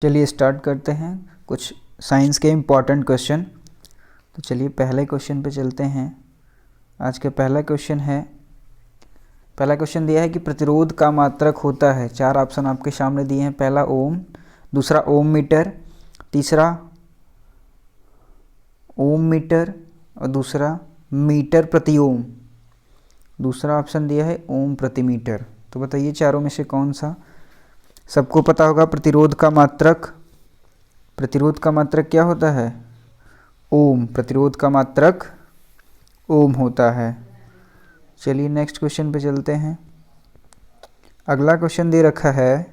चलिए स्टार्ट करते हैं कुछ साइंस के इम्पॉर्टेंट क्वेश्चन। तो चलिए पहले क्वेश्चन पे चलते हैं। आज का पहला क्वेश्चन दिया है कि प्रतिरोध का मात्रक होता है। 4 ऑप्शन आपके सामने दिए हैं। पहला ओम, दूसरा ओम मीटर, तीसरा ओम मीटर और दूसरा मीटर प्रति ओम। दूसरा ऑप्शन दिया है ओम प्रति मीटर। तो बताइए चारों में से कौन सा। सबको पता होगा प्रतिरोध का मात्रक क्या होता है? ओम। प्रतिरोध का मात्रक ओम होता है। चलिए नेक्स्ट क्वेश्चन पे चलते हैं। अगला क्वेश्चन दे रखा है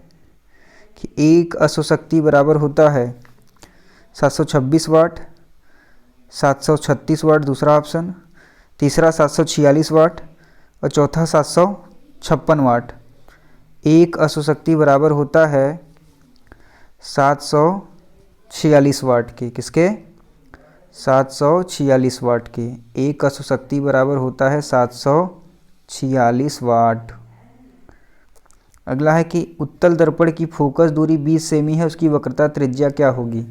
कि एक अश्वशक्ति बराबर होता है 726 वाट, 736 वाट दूसरा ऑप्शन, तीसरा 746 वाट और चौथा 756 वाट। एक अश्वशक्ति बराबर होता है 746 वाट के। किसके? 746 वाट के। एक अश्वशक्ति बराबर होता है 746 वाट। अगला है कि उत्तल दर्पण की फोकस दूरी 20 सेमी है, उसकी वक्रता त्रिज्या क्या होगी?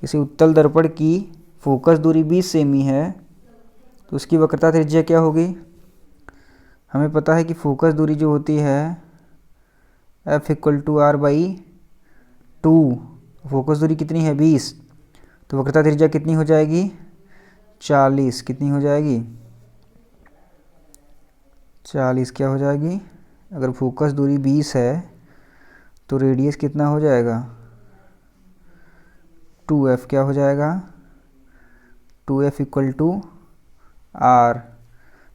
किसी उत्तल दर्पण की फोकस दूरी 20 सेमी है तो उसकी वक्रता त्रिज्या क्या होगी? हमें पता है कि फोकस दूरी जो होती है F = R/2। फोकस दूरी कितनी है? 20। तो वक्रता त्रिज्या कितनी हो जाएगी? 40। कितनी हो जाएगी? 40 क्या हो जाएगी? अगर फोकस दूरी 20 है तो रेडियस कितना हो जाएगा? 2F क्या हो जाएगा? 2F = R।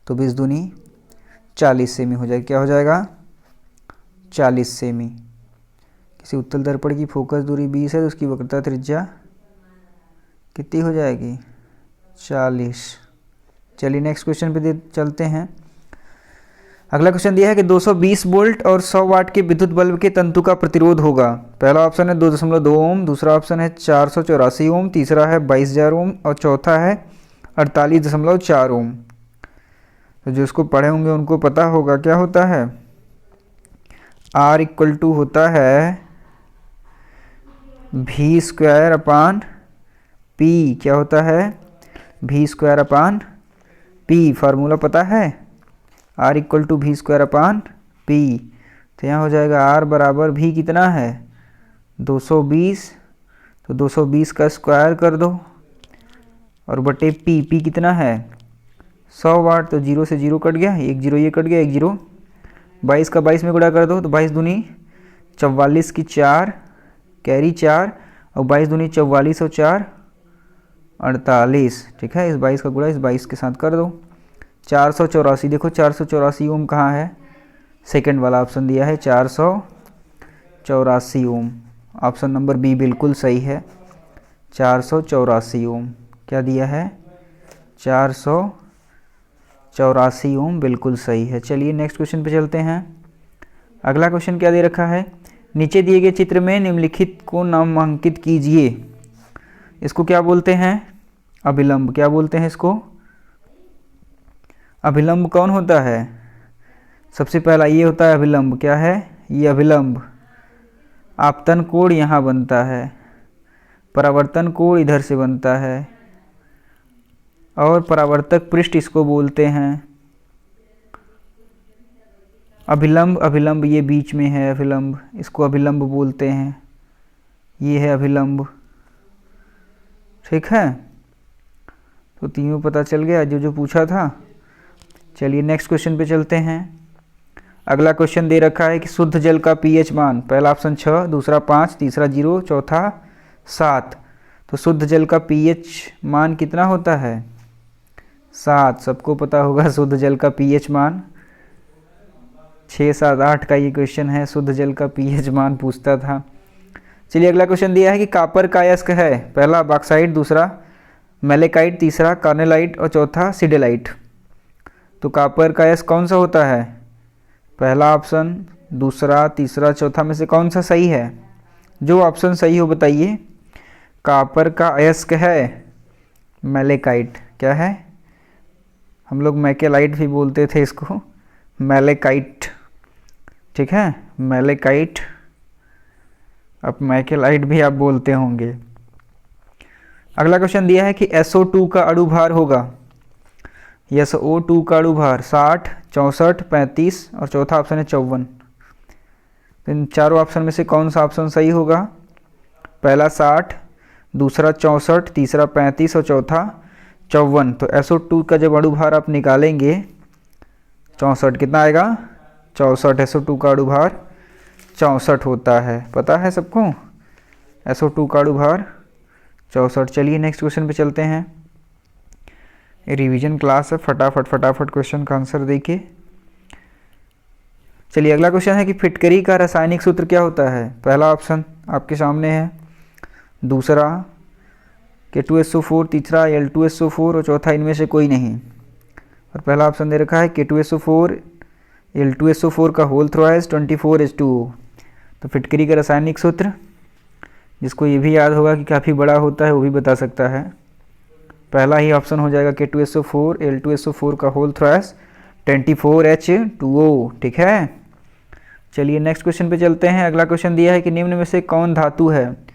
तो 20 दूनी 40 सेमी हो जाएगा। क्या हो जाएगा? 40 सेमी। किसी उत्तल दर्पण की फोकस दूरी 20 है तो उसकी वक्रता त्रिज्या कितनी हो जाएगी? 40। चलिए नेक्स्ट क्वेश्चन पे चलते हैं। अगला क्वेश्चन दिया है कि 220 वोल्ट और 100 वाट के विद्युत बल्ब के तंतु का प्रतिरोध होगा। पहला ऑप्शन है 2.2 ओम, दूसरा ऑप्शन है 484 ओम, तीसरा है 22,000 ओम और चौथा है 48.4 ओम। तो जो इसको पढ़े होंगे उनको पता होगा क्या होता है। R = होता है V²/P। क्या होता है? V²/P। फार्मूला पता है? R = V²/P। तो यहाँ हो जाएगा R बराबर V कितना है? 220। तो 220 का स्क्वायर कर दो और बटे P कितना है? 100 वाट। तो 0 से 0 कट गया, 1 0 ये कट गया, 1 0। 22 का 22 में गुणा कर दो तो 22 दूनी 44 की 4 कैरी 4 और 22 दूनी 44 और 4 48। ठीक है, इस 22 का गुणा इस 22 के साथ कर दो। 484। देखो 484 ओम कहाँ है? सेकंड वाला ऑप्शन दिया है 484 ओम। ऑप्शन नंबर बी बिल्कुल सही है। 484 ओम क्या दिया है? 484 ओम बिल्कुल सही है। चलिए नेक्स्ट क्वेश्चन पे चलते हैं। अगला क्वेश्चन क्या दे रखा है? नीचे दिए गए चित्र में निम्नलिखित को नामांकित कीजिए। इसको क्या बोलते हैं? अभिलंब। क्या बोलते हैं इसको? अभिलंब कौन होता है? सबसे पहला ये होता है अभिलंब। क्या है ये? अभिलंब। आपतन कोण यहाँ बनता है, परावर्तन कोण इधर से बनता है और परावर्तक पृष्ठ इसको बोलते हैं। अभिलंब ये बीच में है अभिलंब, इसको अभिलंब बोलते हैं। ये है अभिलंब। ठीक है, तो तीनों पता चल गया जो पूछा था। चलिए नेक्स्ट क्वेश्चन पे चलते हैं। अगला क्वेश्चन दे रखा है कि शुद्ध जल का pH मान। पहला ऑप्शन 6, दूसरा 5, तीसरा 0, चौथा 7। तो शुद्ध जल का pH मान कितना होता है? 7। सबको पता होगा शुद्ध जल का pH मान। 6, 7, 8 का ये क्वेश्चन है, शुद्ध जल का pH मान पूछता था। चलिए अगला क्वेश्चन दिया है कि कॉपर का अयस्क है। पहला बॉक्साइट, दूसरा मैलेकाइट, तीसरा कार्नेलाइट और चौथा सिडेलाइट। तो कॉपर का अयस्क कौन सा होता है? पहला ऑप्शन, दूसरा, तीसरा, चौथा में से कौन सा सही है? जो ऑप्शन सही हो बताइए। कॉपर का अयस्क है मैलेकाइट। क्या है? हम लोग मैकेलाइट भी बोलते थे इसको, मैलेकाइट। ठीक है, मैलेकाइट अब मैकेलाइट भी आप बोलते होंगे। अगला क्वेश्चन दिया है कि SO2 का अणु भार होगा। SO2 का अणु भार 60, 64, 35 और चौथा ऑप्शन है 54। तो इन चारों ऑप्शन में से कौन सा ऑप्शन सही होगा? पहला 60, दूसरा 64, तीसरा 35 और चौथा 54। तो SO2 का जब अणु भार आप निकालेंगे 64, कितना आएगा? 64। SO2 का अणु भार 64 होता है, पता है सबको? SO2 का अणु भार 64। चलिए नेक्स्ट क्वेश्चन पे चलते हैं। रिवीजन क्लास है, फटाफट क्वेश्चन का आंसर देखिए। चलिए अगला क्वेश्चन है कि फिटकरी का रासायनिक सूत्र क्या होता है? पहला ऑप्शन आपके सामने है, दूसरा K2SO4, तीसरा L2SO4 और चौथा इनमें से कोई नहीं। और पहला ऑप्शन दे रखा है K2SO4 L2SO4 का होल थ्राइस 24H2O। तो फिटकरी का रासायनिक सूत्र, जिसको ये भी याद होगा कि काफ़ी बड़ा होता है, वो भी बता सकता है। पहला ही ऑप्शन हो जाएगा K2SO4 L2SO4 का होल थ्राइस 24H2O, ठीक है। चलिए नेक्स्ट क्वेश्चन पे चलते हैं। अगला क्वेश्चन दिया है कि निम्न में से कौन धातु है?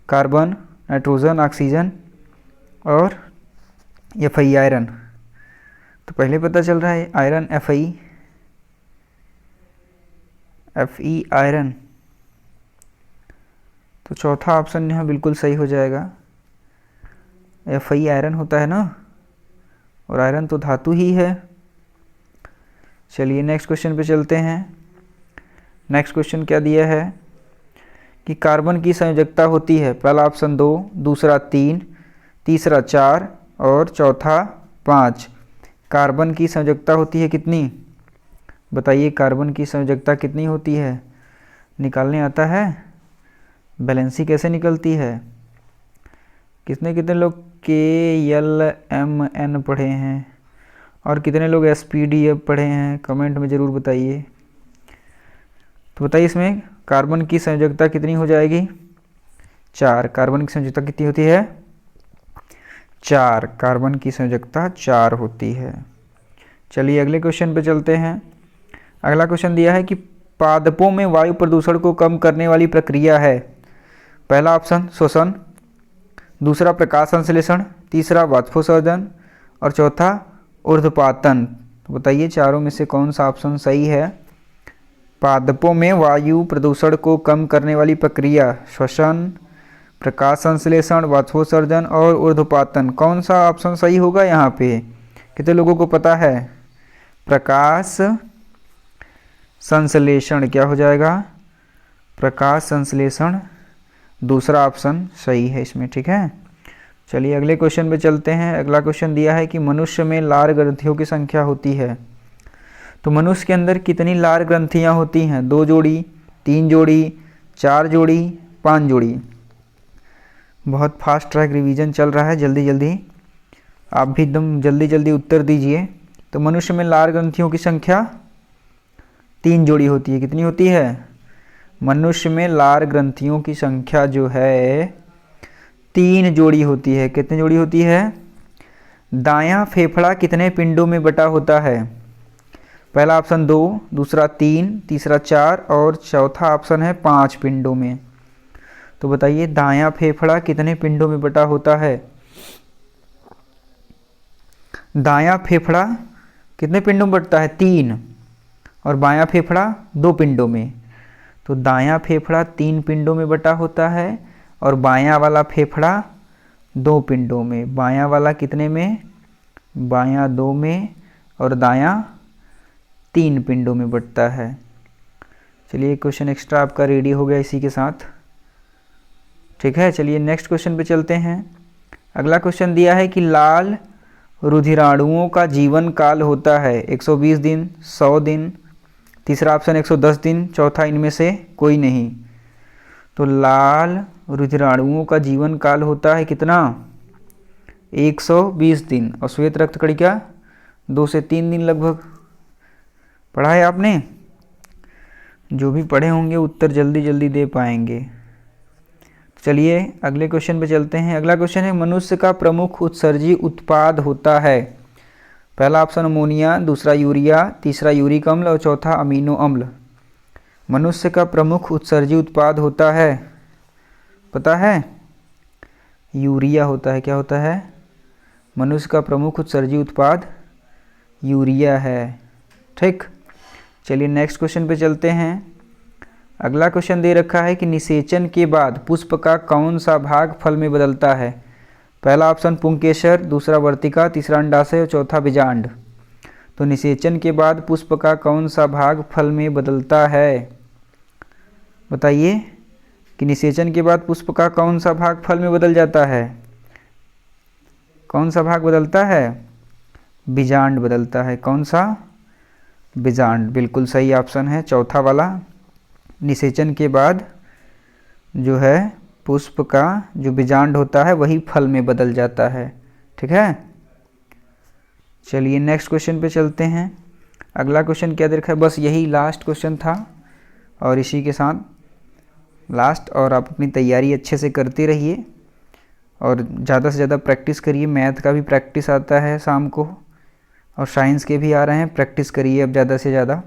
कार्बन, नाइट्रोजन, ऑक्सीजन और Fe आयरन। तो पहले पता चल रहा है आयरन Fe आयरन, तो चौथा ऑप्शन यहाँ बिल्कुल सही हो जाएगा। Fe आयरन होता है ना, और आयरन तो धातु ही है। चलिए नेक्स्ट क्वेश्चन पे चलते हैं। नेक्स्ट क्वेश्चन क्या दिया है कि कार्बन की संयोजकता होती है? पहला ऑप्शन 2, दूसरा 3, तीसरा 4 और चौथा 5। कार्बन की संयोजकता होती है कितनी? बताइए कार्बन की संयोजकता कितनी होती है? निकालने आता है? बैलेंसी कैसे निकलती है? कितने कितने लोग KLMN पढ़े हैं और कितने लोग SPDF पढ़े हैं? कमेंट में ज़रूर बताइए। तो बताइए इसमें कार्बन की संयोजकता कितनी हो जाएगी? 4। कार्बन की संयोजकता कितनी होती है? 4। कार्बन की संयोजकता 4 होती है। चलिए अगले क्वेश्चन पे चलते हैं। अगला क्वेश्चन दिया है कि पादपों में वायु प्रदूषण को कम करने वाली प्रक्रिया है। पहला ऑप्शन श्वसन, दूसरा प्रकाश संश्लेषण, तीसरा वाष्पोत्सर्जन और चौथा ऊर्ध्वपातन। तो बताइए चारों में से कौन सा ऑप्शन सही है? पादपों में वायु प्रदूषण को कम करने वाली प्रक्रिया श्वसन, प्रकाश संश्लेषण, वाष्पोत्सर्जन और ऊर्ध्वपातन। कौन सा ऑप्शन सही होगा यहाँ पे? कितने लोगों को पता है? प्रकाश संश्लेषण क्या हो जाएगा? प्रकाश संश्लेषण दूसरा ऑप्शन सही है इसमें, ठीक है। चलिए अगले क्वेश्चन पे चलते हैं। अगला क्वेश्चन दिया है कि मनुष्य में लार ग्रंथियों की संख्या होती है। तो मनुष्य के अंदर कितनी लार ग्रंथियां होती हैं? 2 जोड़ी, 3 जोड़ी, 4 जोड़ी, 5 जोड़ी। बहुत फास्ट ट्रैक रिवीजन चल रहा है, जल्दी जल्दी आप भी एकदम जल्दी जल्दी उत्तर दीजिए। तो मनुष्य में लार ग्रंथियों की संख्या 3 जोड़ी होती है। कितनी होती है? मनुष्य में लार ग्रंथियों की संख्या जो है 3 जोड़ी होती है। कितनी जोड़ी होती है? दायां फेफड़ा कितने पिंडों में बटा होता है? पहला ऑप्शन 2, दूसरा 3, तीसरा 4 और चौथा ऑप्शन है 5 पिंडों में। तो बताइए दायां फेफड़ा कितने पिंडों में बटा होता है? दायां फेफड़ा कितने पिंडों में बटता है? 3। और बायां फेफड़ा 2 पिंडों में। तो दायां फेफड़ा 3 पिंडों में बटा होता है और बायां वाला फेफड़ा 2 पिंडों में। बायां वाला कितने में? बायां 2 में और दायां 3 पिंडों में बटता है। चलिए क्वेश्चन एक्स्ट्रा आपका रेडी हो गया इसी के साथ, ठीक है। चलिए नेक्स्ट क्वेश्चन पे चलते हैं। अगला क्वेश्चन दिया है कि लाल रुधिराणुओं का जीवन काल होता है 120 दिन, 100 दिन, तीसरा ऑप्शन 110 दिन, चौथा इनमें से कोई नहीं। तो लाल रुधिराणुओं का जीवन काल होता है कितना? 120 दिन। और श्वेत रक्त कणिका 2 से 3 दिन लगभग। पढ़ा है आपने? जो भी पढ़े होंगे उत्तर जल्दी जल्दी दे पाएंगे। चलिए अगले क्वेश्चन पे चलते हैं। अगला क्वेश्चन है मनुष्य का प्रमुख उत्सर्जी उत्पाद होता है। पहला ऑप्शन अमोनिया, दूसरा यूरिया, तीसरा यूरिक अम्ल और चौथा अमीनो अम्ल। मनुष्य का प्रमुख उत्सर्जी उत्पाद होता है पता है? यूरिया होता है। क्या होता है? मनुष्य का प्रमुख उत्सर्जी उत्पाद यूरिया है। ठीक, चलिए नेक्स्ट क्वेश्चन पे चलते हैं। अगला क्वेश्चन दे रखा है कि निषेचन के बाद पुष्प का कौन सा भाग फल में बदलता है? पहला ऑप्शन पुंकेसर, दूसरा वर्तिका, तीसरा अंडाशय और चौथा बीजांड। तो निषेचन के बाद पुष्प का कौन सा भाग फल में बदलता है? बताइए कि निषेचन के बाद पुष्प का कौन सा भाग फल में बदल जाता है? कौन सा भाग बदलता है? बीजांड बदलता है। कौन सा? बीजांड। बिल्कुल सही ऑप्शन है चौथा वाला। निषेचन के बाद जो है पुष्प का जो बीजांड होता है वही फल में बदल जाता है। ठीक है, चलिए नेक्स्ट क्वेश्चन पे चलते हैं। अगला क्वेश्चन क्या दे रखा है? बस यही लास्ट क्वेश्चन था और इसी के साथ लास्ट। और आप अपनी तैयारी अच्छे से करते रहिए और ज़्यादा से ज़्यादा प्रैक्टिस करिए। मैथ का भी प्रैक्टिस आता है शाम को और साइंस के भी आ रहे हैं, प्रैक्टिस करिए अब ज़्यादा से ज़्यादा।